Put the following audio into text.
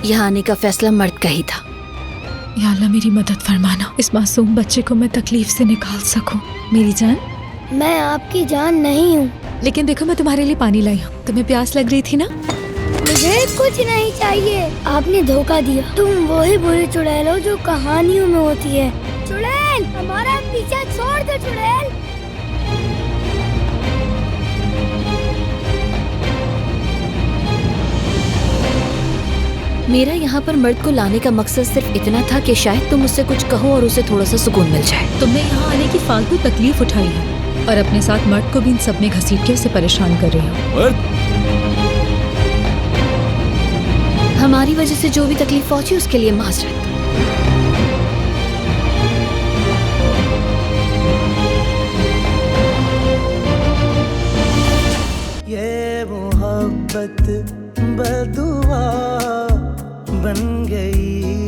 यहाँ आने का फैसला मर्द का ही था। या अल्लाह मेरी मदद फरमाना, इस मासूम बच्चे को मैं तकलीफ से निकाल सकूं। मेरी जान। मैं आपकी जान नहीं हूँ। लेकिन देखो मैं तुम्हारे लिए पानी लाई हूँ, तुम्हें प्यास लग रही थी ना? मुझे कुछ नहीं चाहिए, आपने धोखा दिया। तुम वही बुरी चुड़ैल हो जो कहानियों में होती है। चुड़ैल, हमारा पीछा छोड़ दो चुड़ैल। मेरा यहाँ पर मर्द को लाने का मकसद सिर्फ इतना था कि शायद तुम उससे कुछ कहो और उसे थोड़ा सा सुकून मिल जाए। तुमने यहाँ आने की फालतू तकलीफ उठाई है और अपने साथ मर्द को भी इन सब में घसीट के उसे परेशान कर रही हो। हमारी वजह से जो भी तकलीफ पहुंची उसके लिए माजरत। ये मोहब्बत बदुआ बन गई।